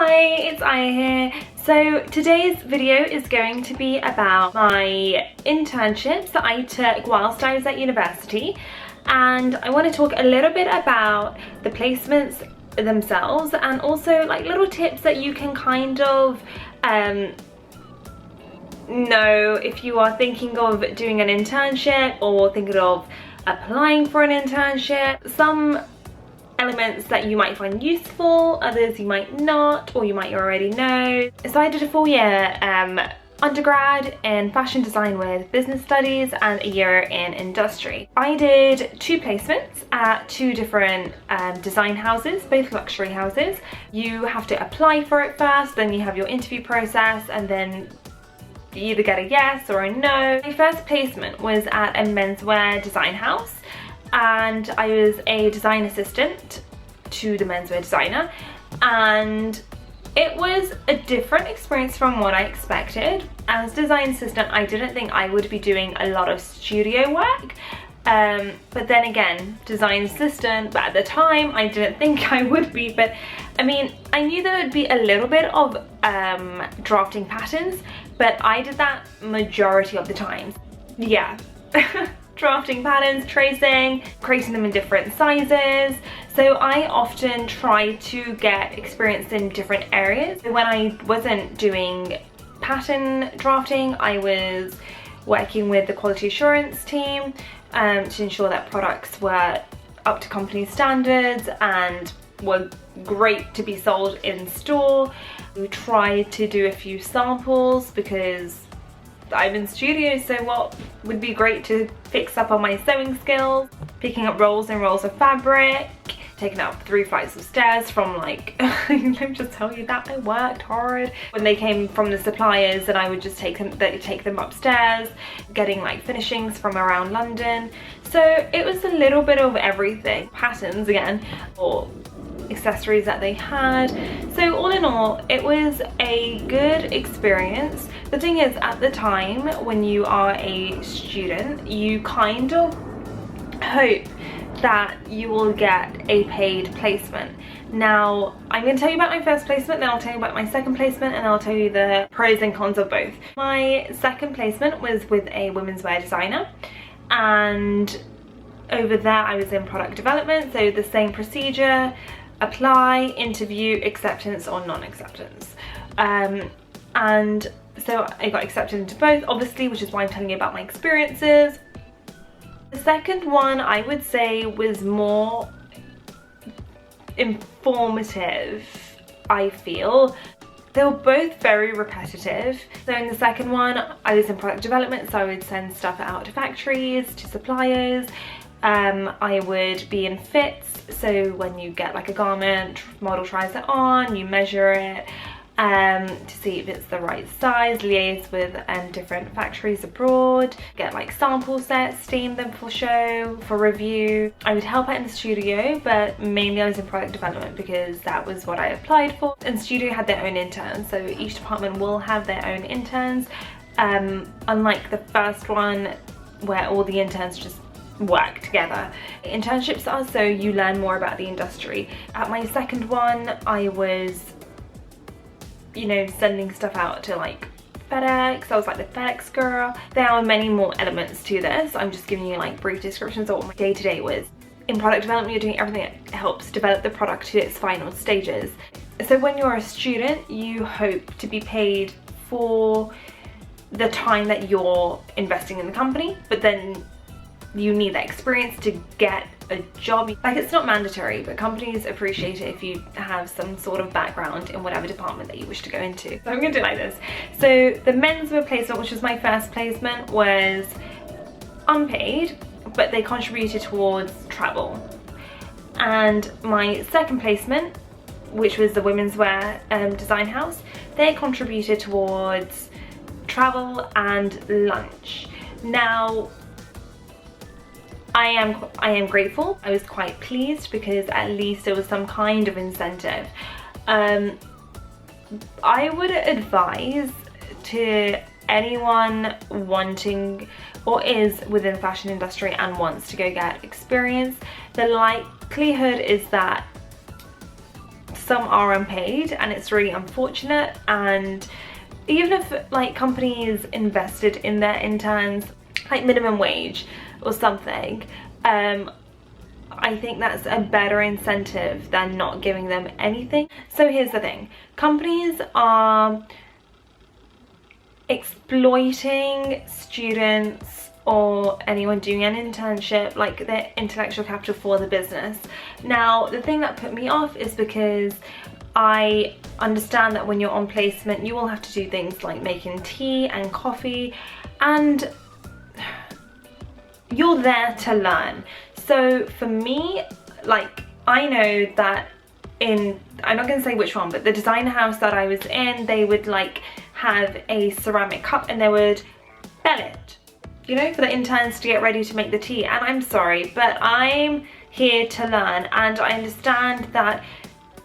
Hi, it's Ayaa here. So today's video is going to be about my internships that I took whilst I was at university, and I want to talk a little bit about the placements themselves and also like little tips that you can kind of know if you are thinking of doing an internship or thinking of applying for an internship. Some elements that you might find useful, others you might not, or you might already know. So I did a full year undergrad in fashion design with business studies and a year in industry. I did 2 placements at 2 different design houses, both luxury houses. You have to apply for it first, then you have your interview process, and then you either get a yes or a no. My first placement was at a menswear design house, and I was a design assistant to the menswear designer, and it was a different experience from what I expected. As design assistant, I didn't think I would be doing a lot of studio work, but then again, design assistant, but at the time I didn't think I would be. But I mean, I knew there would be a little bit of drafting patterns, but I did that majority of the times. Yeah. Drafting patterns, tracing, creating them in different sizes. So I often try to get experience in different areas. When I wasn't doing pattern drafting, I was working with the quality assurance team to ensure that products were up to company standards and were great to be sold in store. We tried to do a few samples because I'm in studio, so what would be great to fix up on my sewing skills, picking up rolls and rolls of fabric, taking up 3 flights of stairs from like, let me just tell you that I worked hard. When they came from the suppliers, and I would just take them upstairs, getting like finishings from around London. So it was a little bit of everything. Patterns again, or accessories that they had. So all in all, it was a good experience. The thing is, at the time when you are a student, you kind of hope that you will get a paid placement. Now, I'm going to tell you about my first placement, then I'll tell you about my second placement, and I'll tell you the pros and cons of both. My second placement was with a women's wear designer, and over there I was in product development, so the same procedure: apply, interview, acceptance or non-acceptance. And so I got accepted into both, obviously, which is why I'm telling you about my experiences. The second one, I would say, was more informative, I feel. They were both very repetitive. So in the second one, I was in product development, so I would send stuff out to factories, to suppliers. I would be in fits, so when you get like a garment, model tries it on, you measure it to see if it's the right size, liaise with different factories abroad, get like sample sets, steam them for show, for review. I would help out in the studio, but mainly I was in product development because that was what I applied for. And studio had their own interns, so each department will have their own interns, unlike the first one where all the interns just work together. Internships are so you learn more about the industry. At my second one, I was, you know, sending stuff out to like FedEx. I was like the FedEx girl. There are many more elements to this. I'm just giving you like brief descriptions of what my day-to-day was. In product development, you're doing everything that helps develop the product to its final stages. So when you're a student, you hope to be paid for the time that you're investing in the company, but then you need that experience to get a job. Like, it's not mandatory, but companies appreciate it if you have some sort of background in whatever department that you wish to go into. So I'm gonna do it like this. So the menswear placement, which was my first placement, was unpaid, but they contributed towards travel. And my second placement, which was the women's wear design house, they contributed towards travel and lunch. Now, I am grateful. I was quite pleased because at least there was some kind of incentive. I would advise to anyone wanting or is within the fashion industry and wants to go get experience, the likelihood is that some are unpaid, and it's really unfortunate. And even if like companies invested in their interns, like minimum wage or something, I think that's a better incentive than not giving them anything. So here's the thing, companies are exploiting students or anyone doing an internship, like their intellectual capital for the business. Now, the thing that put me off is because I understand that when you're on placement, you will have to do things like making tea and coffee, and you're there to learn. So for me, like, I know that I'm not gonna say which one, but the designer house that I was in, they would like have a ceramic cup and they would bell it, you know, for the interns to get ready to make the tea. And I'm sorry, but I'm here to learn, and I understand that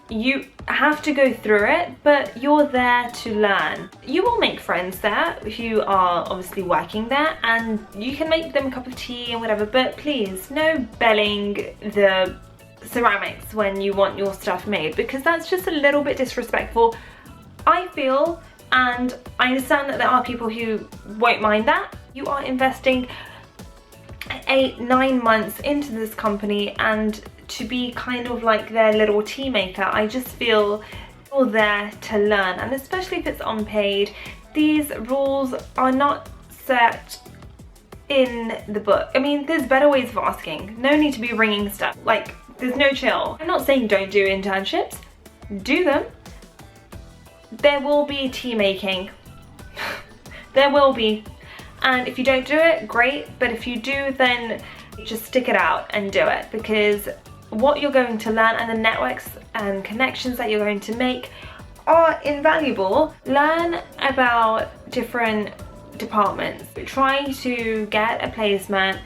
you have to go through it, but you're there to learn. You will make friends there who are obviously working there, and you can make them a cup of tea and whatever, but please, no belling the ceramics when you want your stuff made, because that's just a little bit disrespectful, I feel. And I understand that there are people who won't mind that. You are investing 8-9 months into this company, and to be kind of like their little tea maker, I just feel you're there to learn. And especially if it's unpaid, these rules are not set in the book. I mean, there's better ways of asking. No need to be ringing stuff. Like, there's no chill. I'm not saying don't do internships. Do them. There will be tea making. There will be. And if you don't do it, great. But if you do, then just stick it out and do it, because what you're going to learn and the networks and connections that you're going to make are invaluable. Learn about different departments. Try to get a placement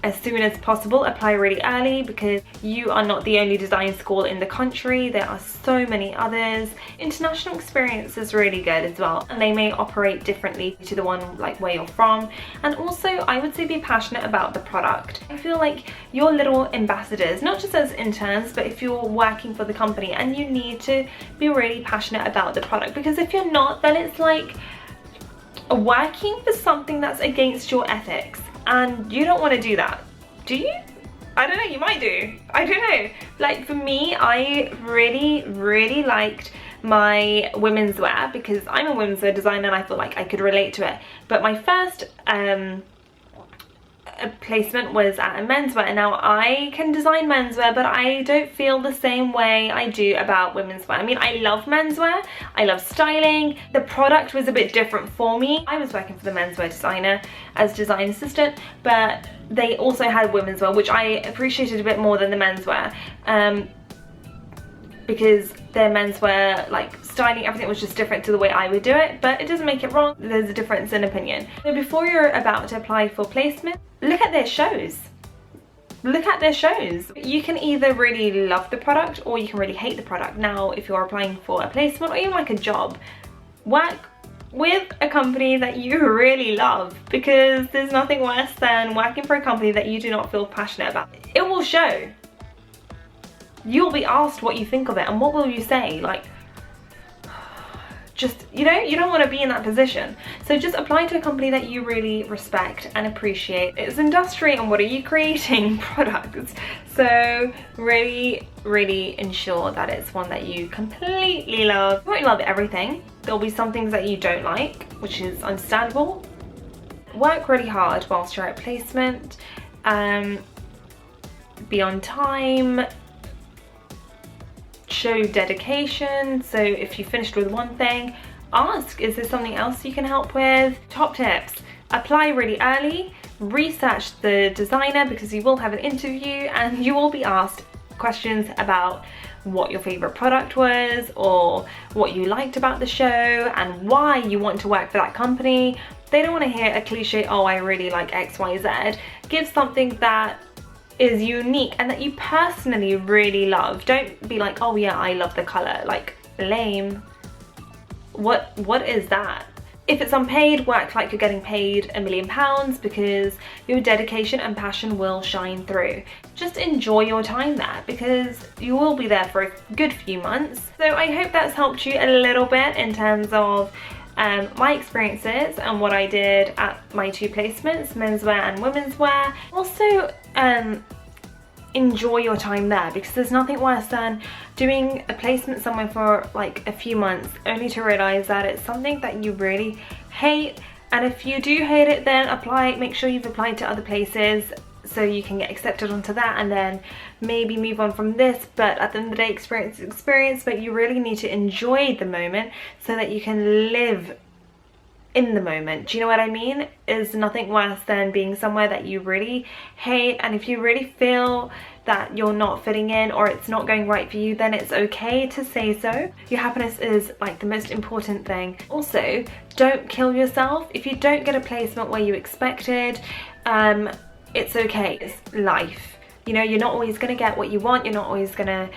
as soon as possible. Apply really early, because you are not the only design school in the country. There are so many others. International experience is really good as well, and they may operate differently to the one like where you're from. And also, I would say be passionate about the product. I feel like you're little ambassadors, not just as interns, but if you're working for the company, and you need to be really passionate about the product, because if you're not, then it's like working for something that's against your ethics. And you don't want to do that, do you? I don't know, you might do. I don't know. Like for me, I really liked my women's wear, because I'm a women's wear designer and I feel like I could relate to it. But my first placement was at a menswear. Now I can design menswear, but I don't feel the same way I do about women's wear. I mean, I love menswear, I love styling. The product was a bit different for me. I was working for the menswear designer as design assistant, but they also had women's wear, which I appreciated a bit more than the menswear, because their menswear, like styling, everything was just different to the way I would do it. But it doesn't make it wrong, there's a difference in opinion. So before you're about to apply for placement, look at their shows. Look at their shows. You can either really love the product or you can really hate the product. Now, if you're applying for a placement or even like a job, work with a company that you really love, because there's nothing worse than working for a company that you do not feel passionate about. It will show. You'll be asked what you think of it, and what will you say? Like, just, you know, you don't want to be in that position. So just apply to a company that you really respect and appreciate. It's industry, and what are you creating? Products. So really ensure that it's one that you completely love. You won't love everything. There'll be some things that you don't like, which is understandable. Work really hard whilst you're at placement. Be on time. Show dedication. So if you finished with one thing, ask, is there something else you can help with? Top tips: apply really early, research the designer, because you will have an interview and you will be asked questions about what your favorite product was, or what you liked about the show, and why you want to work for that company. They don't want to hear a cliche, oh, I really like XYZ. Give something that is unique and that you personally really love. Don't be like, oh yeah, I love the color. Like, lame. What is that? If it's unpaid, work like you're getting paid £1,000,000 because your dedication and passion will shine through. Just enjoy your time there because you will be there for a good few months. So I hope that's helped you a little bit in terms of my experiences and what I did at my 2 placements, menswear and women's wear. Also, enjoy your time there because there's nothing worse than doing a placement somewhere for like a few months only to realize that it's something that you really hate. And if you do hate it, then make sure you've applied to other places so you can get accepted onto that, and then maybe move on from this. But at the end of the day, experience is experience, but you really need to enjoy the moment so that you can live in the moment. Do you know what I mean? Is nothing worse than being somewhere that you really hate. And if you really feel that you're not fitting in or it's not going right for you, then it's okay to say so. Your happiness is like the most important thing. Also, don't kill yourself if you don't get a placement where you expected. It's okay, it's life. You know, you're not always gonna get what you want, you're not always gonna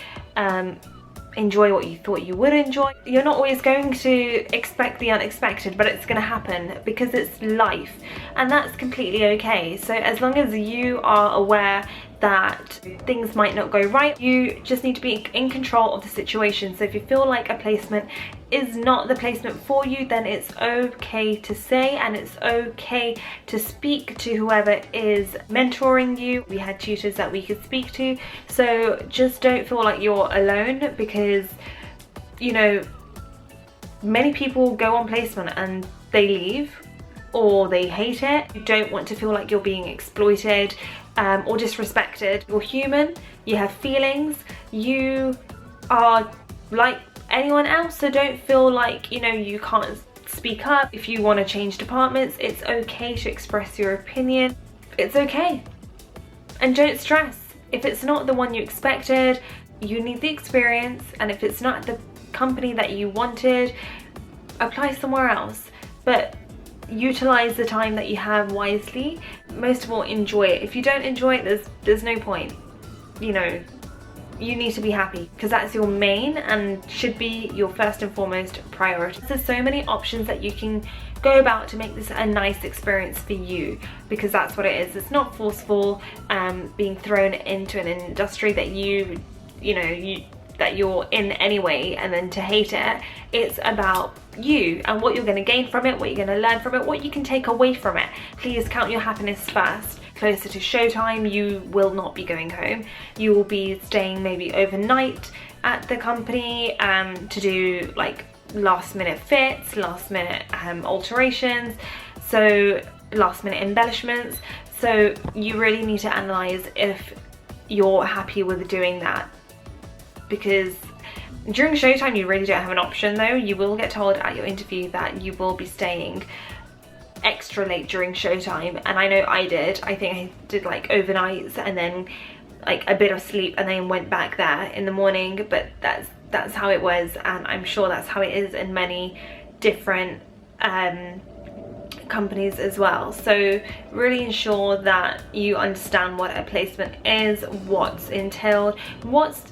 enjoy what you thought you would enjoy. You're not always going to expect the unexpected, but it's going to happen because it's life, and that's completely okay. So as long as you are aware that things might not go right, you just need to be in control of the situation. So if you feel like a placement is not the placement for you, then it's okay to say, and it's okay to speak to whoever is mentoring you. We had tutors that we could speak to, so just don't feel like you're alone, because you know, many people go on placement and they leave or they hate it. You don't want to feel like you're being exploited or disrespected. You're human, you have feelings, you are like anyone else, so don't feel like, you know, you can't speak up. If you want to change departments, it's okay to express your opinion. It's okay. And don't stress. If it's not the one you expected, you need the experience, and if it's not the company that you wanted, apply somewhere else. But utilize the time that you have wisely. Most of all, enjoy it. If you don't enjoy it, there's no point. You know, you need to be happy, because that's your main and should be your first and foremost priority. There's so many options that you can go about to make this a nice experience for you, because that's what it is. It's not forceful, being thrown into an industry that that you're in anyway, and then to hate it. It's about you and what you're going to gain from it, what you're going to learn from it, what you can take away from it. Please count your happiness first. Closer to showtime, you will not be going home. You will be staying maybe overnight at the company to do like last minute fits, last minute alterations, so last minute embellishments. So you really need to analyze if you're happy with doing that, because during showtime you really don't have an option though. You will get told at your interview that you will be staying extra late during showtime, and I know I did. I think I did like overnights and then like a bit of sleep and then went back there in the morning, but that's how it was, and I'm sure that's how it is in many different companies as well. So really ensure that you understand what a placement is, what's entailed, what's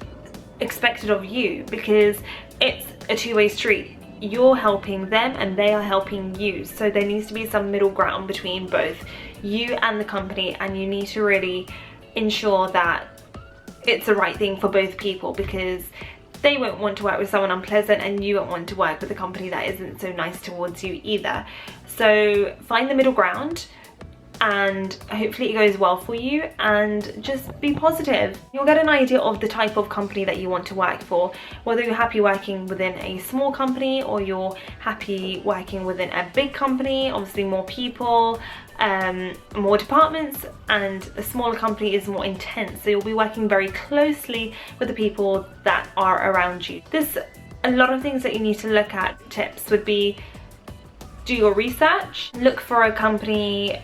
expected of you, because it's a two-way street. You're helping them and they are helping you, so there needs to be some middle ground between both you and the company, and you need to really ensure that it's the right thing for both people, because they won't want to work with someone unpleasant and you won't want to work with a company that isn't so nice towards you either. So find the middle ground, and hopefully it goes well for you, and just be positive. You'll get an idea of the type of company that you want to work for, whether you're happy working within a small company or you're happy working within a big company. Obviously more people, more departments, and a smaller company is more intense, so you'll be working very closely with the people that are around you. There's a lot of things that you need to look at. Tips would be: do your research, look for a company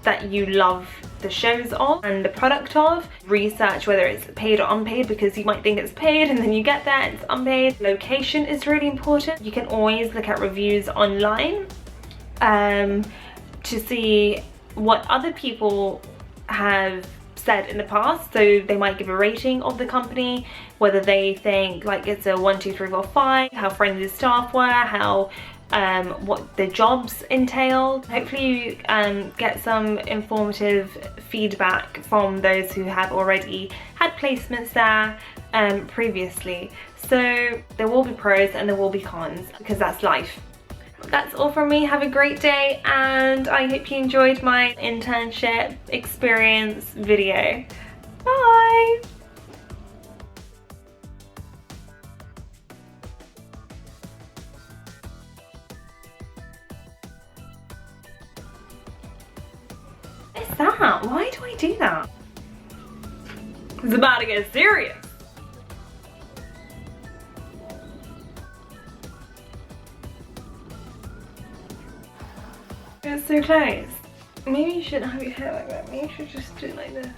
that you love the shows of and the product of. Research whether it's paid or unpaid, because you might think it's paid and then you get there and it's unpaid. Location is really important. You can always look at reviews online to see what other people have said in the past. So they might give a rating of the company, whether they think like it's a 1, 2, 3, 4, 5, how friendly the staff were, how what the jobs entail. Hopefully you get some informative feedback from those who have already had placements there previously. So there will be pros and there will be cons, because that's life. That's all from me. Have a great day, and I hope you enjoyed my internship experience video. Bye! What's that? Why do I do that? It's about to get serious. It's so close. Maybe you shouldn't have your hair like that. Maybe you should just do it like this.